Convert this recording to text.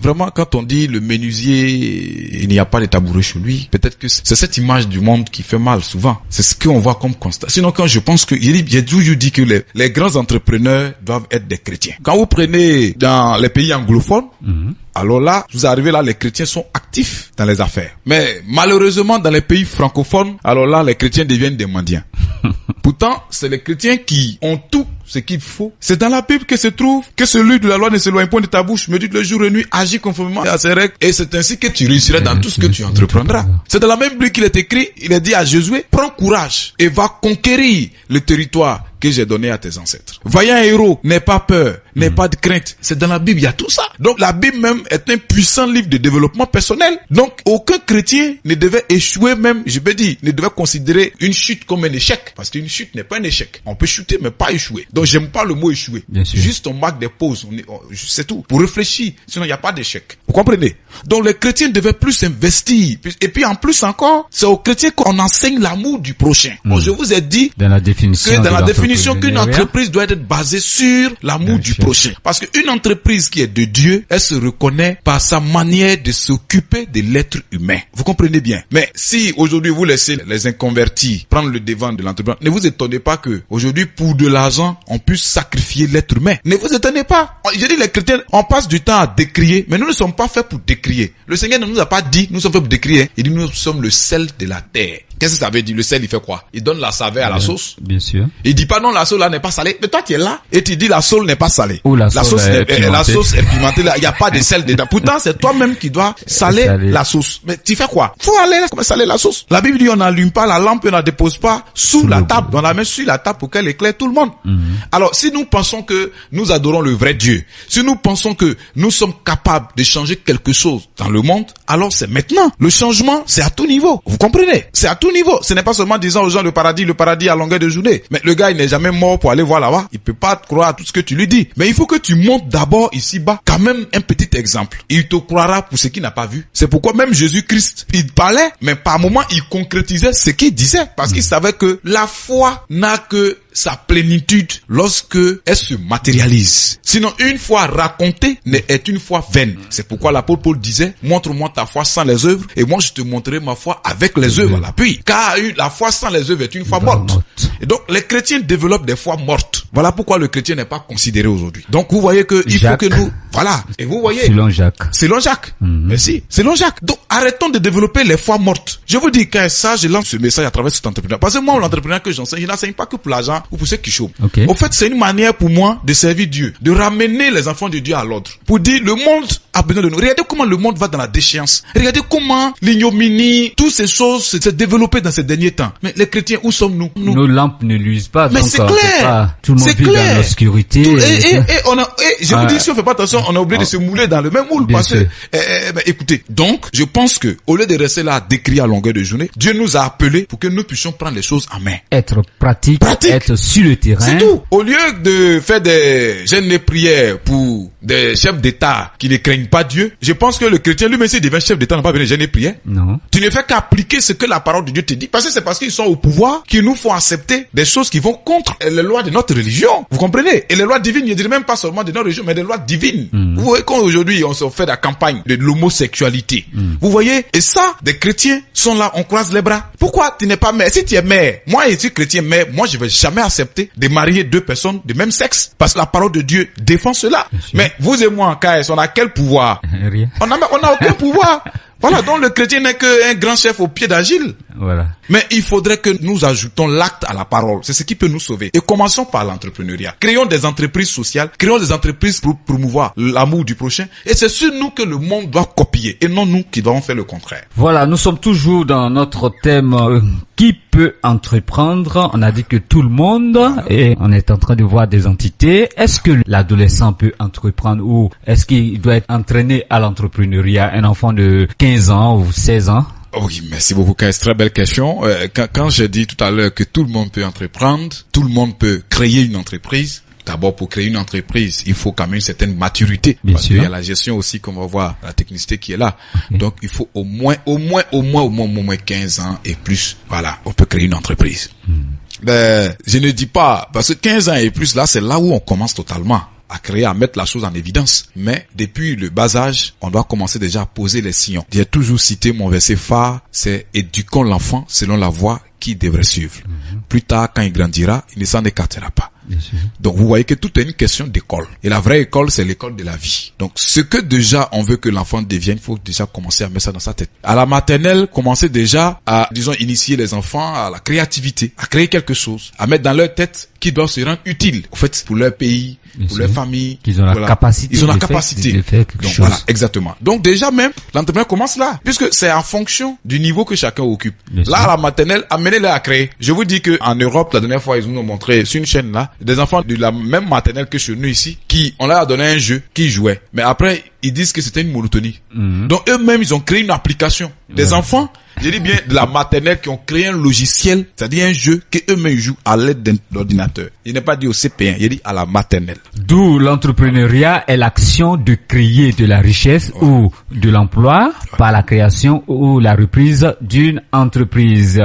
vraiment, quand on dit le menuisier, il n'y a pas de tabouret chez lui, peut-être que c'est cette image du monde qui fait mal souvent. C'est ce qu'on voit comme constat. Sinon, quand je pense que, j'ai toujours dit que les grands entrepreneurs doivent être des chrétiens. Quand vous prenez dans les pays anglophones, alors là, vous arrivez là, les chrétiens sont actifs dans les affaires. Mais malheureusement, dans les pays francophones, alors là, les chrétiens deviennent des mendiants. Pourtant, c'est les chrétiens qui ont tout ce qu'il faut. C'est dans la Bible que se trouve que celui de la loi ne s'éloigne point de ta bouche, médite le jour et nuit, agis conformément à ses règles, et c'est ainsi que tu réussiras dans tout ce que tu entreprendras. C'est dans la même Bible qu'il est écrit, il est dit à Josué, prends courage et va conquérir le territoire que j'ai donné à tes ancêtres. Vaillant héros, n'aie pas peur, n'aie pas de crainte. C'est dans la Bible, il y a tout ça. Donc la Bible même est un puissant livre de développement personnel. Donc aucun chrétien ne devait échouer même, je veux dire, ne devait considérer une chute comme un échec. Parce qu'une chute n'est pas un échec. On peut chuter mais pas échouer. Donc j'aime pas le mot échouer. Juste on marque des pauses, c'est tout. Pour réfléchir, sinon il n'y a pas d'échec. Vous comprenez? Donc les chrétiens devaient plus investir. Et puis en plus encore, c'est aux chrétiens qu'on enseigne l'amour du prochain. Bon, je vous ai dit dans la définition qu'une entreprise doit être basée sur l'amour du prochain. Parce qu'une entreprise qui est de Dieu, elle se reconnaît par sa manière de s'occuper de l'être humain. Vous comprenez bien? Mais si aujourd'hui vous laissez les inconvertis prendre le devant de l'entreprise, ne vous étonnez pas que aujourd'hui pour de l'argent, on puisse sacrifier l'être humain. Ne vous étonnez pas. Je dis les chrétiens, on passe du temps à décrier, mais nous ne sommes pas faits pour décrier. Le Seigneur ne nous a pas dit, nous sommes faits pour décrier. Il dit, nous sommes le sel de la terre. Qu'est-ce que ça veut dire? Le sel, il fait quoi? Il donne la saveur à la sauce. Bien sûr. Il dit pas non, la sauce là n'est pas salée. Mais toi, tu es là et tu dis la sauce n'est pas salée. Ou la sauce est pimentée là. Il n'y a pas de sel dedans. Pourtant, c'est toi-même qui dois saler la sauce. Mais tu fais quoi? Faut aller là, comment saler la sauce? La Bible dit on n'allume pas la lampe et on ne la dépose pas sous la table. On la met sur la table pour qu'elle éclaire tout le monde. Alors, si nous pensons que nous adorons le vrai Dieu, si nous pensons que nous sommes capables de changer quelque chose dans le monde, alors c'est maintenant. Le changement, c'est à tout niveau. Vous comprenez? C'est à tout niveau. Ce n'est pas seulement disant aux gens le paradis à longueur de journée. Mais le gars, il n'est jamais mort pour aller voir là-bas. Il peut pas croire à tout ce que tu lui dis. Mais il faut que tu montes d'abord ici-bas quand même un petit exemple. Il te croira pour ce qu'il n'a pas vu. C'est pourquoi même Jésus-Christ, il parlait, mais par moments, il concrétisait ce qu'il disait. Parce qu'il savait que la foi n'a que sa plénitude lorsque elle se matérialise. Sinon, une foi racontée est une foi vaine. C'est pourquoi l'apôtre Paul disait, montre-moi ta foi sans les œuvres et moi je te montrerai ma foi avec les œuvres à l'appui. Car la foi sans les œuvres est une foi morte. Et donc, les chrétiens développent des foi mortes. Voilà pourquoi le chrétien n'est pas considéré aujourd'hui. Donc, vous voyez que il faut que nous, voilà. Et vous voyez. Selon Jacques. Selon Jacques. Merci. Selon Jacques. Donc, arrêtons de développer les foi mortes. Je vous dis, quand ça, je lance ce message à travers cet entrepreneur. Parce que moi, l'entrepreneur que j'enseigne, je n'enseigne pas que pour l'argent ou pour ceux qui chôment. Au fait, c'est une manière pour moi de servir Dieu, de ramener les enfants de Dieu à l'ordre. Pour dire, le monde a besoin de nous. Regardez comment le monde va dans la déchéance. Regardez comment l'ignominie, toutes ces choses s'est développées dans ces derniers temps. Mais les chrétiens, où sommes-nous? Nos lampes ne luisent pas. Mais donc, c'est clair. Tout le monde vit dans l'obscurité. Je vous dis, si on fait pas attention, on a oublié de se mouler dans le même moule. Parce que, écoutez, donc, je pense que, au lieu de rester là à décrire à longueur de journée, Dieu nous a appelés pour que nous puissions prendre les choses en main. Être pratique. Être sur le terrain. C'est tout. Au lieu de faire des jeûnes et prières pour des chefs d'État qui ne craignent pas Dieu, je pense que le chrétien lui-même s'il devient chef d'État n'a pas besoin de jeûner et prières. Non. Tu ne fais qu'appliquer ce que la parole de Dieu te dit. Parce que c'est parce qu'ils sont au pouvoir qu'ils nous font accepter des choses qui vont contre les lois de notre religion. Vous comprenez? Et les lois divines, je ne dirais même pas seulement de notre religion, mais des lois divines. Vous voyez qu'aujourd'hui, on se fait la campagne de l'homosexualité. Vous voyez? Et ça, des chrétiens sont là, on croise les bras. Pourquoi tu n'es pas mère? Si tu es mère, moi je suis chrétien mère, moi je vais jamais accepter de marier deux personnes de même sexe. Parce que la parole de Dieu défend cela. Mais vous et moi, en KS, on a quel pouvoir? Rien. On a aucun pouvoir. Voilà, donc le chrétien n'est qu'un grand chef au pied d'Agile. Voilà. Mais il faudrait que nous ajoutons l'acte à la parole. C'est ce qui peut nous sauver. Et commençons par l'entrepreneuriat. Créons des entreprises sociales, créons des entreprises pour promouvoir l'amour du prochain. Et c'est sur nous que le monde doit copier et non nous qui devons faire le contraire. Voilà, nous sommes toujours dans notre thème qui peut entreprendre. On a dit que tout le monde, et on est en train de voir des entités. Est-ce que l'adolescent peut entreprendre ou est-ce qu'il doit être entraîné à l'entrepreneuriat, un enfant de 15 ans ou 16 ans? Oui, merci beaucoup, c'est une très belle question. Quand j'ai dit tout à l'heure que tout le monde peut entreprendre, tout le monde peut créer une entreprise. D'abord, pour créer une entreprise, il faut quand même une certaine maturité. Bien parce sûr. qu'il y a la gestion aussi, comme on va voir, la technicité qui est là. Okay. Donc, il faut au moins 15 ans et plus. Voilà, on peut créer une entreprise. Ben, je ne dis pas, parce que 15 ans et plus, là, c'est là où on commence totalement. à créer, à mettre la chose en évidence. Mais depuis le bas âge, on doit commencer déjà à poser les sillons. J'ai toujours cité mon verset phare, c'est éduquons l'enfant selon la voie qu'il devrait suivre. Plus tard, quand il grandira, il ne s'en écartera pas. Donc vous voyez que tout est une question d'école. Et la vraie école, c'est l'école de la vie. Donc ce que déjà on veut que l'enfant devienne, il faut déjà commencer à mettre ça dans sa tête. À la maternelle, commencer déjà à, disons, initier les enfants à la créativité, à créer quelque chose, à mettre dans leur tête qu'ils doivent se rendre utiles, en fait, pour leur pays, pour leur famille. Qu'ils ont la capacité. Ils ont la capacité. De faire quelque Donc chose. voilà, exactement. Donc déjà même, l'entrepreneur commence là, puisque c'est en fonction du niveau que chacun occupe. Là, à la maternelle, amenez-les à créer. Je vous dis que en Europe, la dernière fois, ils nous ont montré sur une chaîne là, des enfants de la même maternelle que chez nous ici, qui, on leur a donné un jeu, qui jouaient. Mais après, ils disent que c'était une monotonie. Donc eux-mêmes, ils ont créé une application. Des enfants, je dis bien de la maternelle, qui ont créé un logiciel, c'est-à-dire un jeu que eux-mêmes jouent à l'aide d'un ordinateur. Il n'est pas dit au CP1, il dit à la maternelle. D'où l'entrepreneuriat est l'action de créer de la richesse ou de l'emploi par la création ou la reprise d'une entreprise.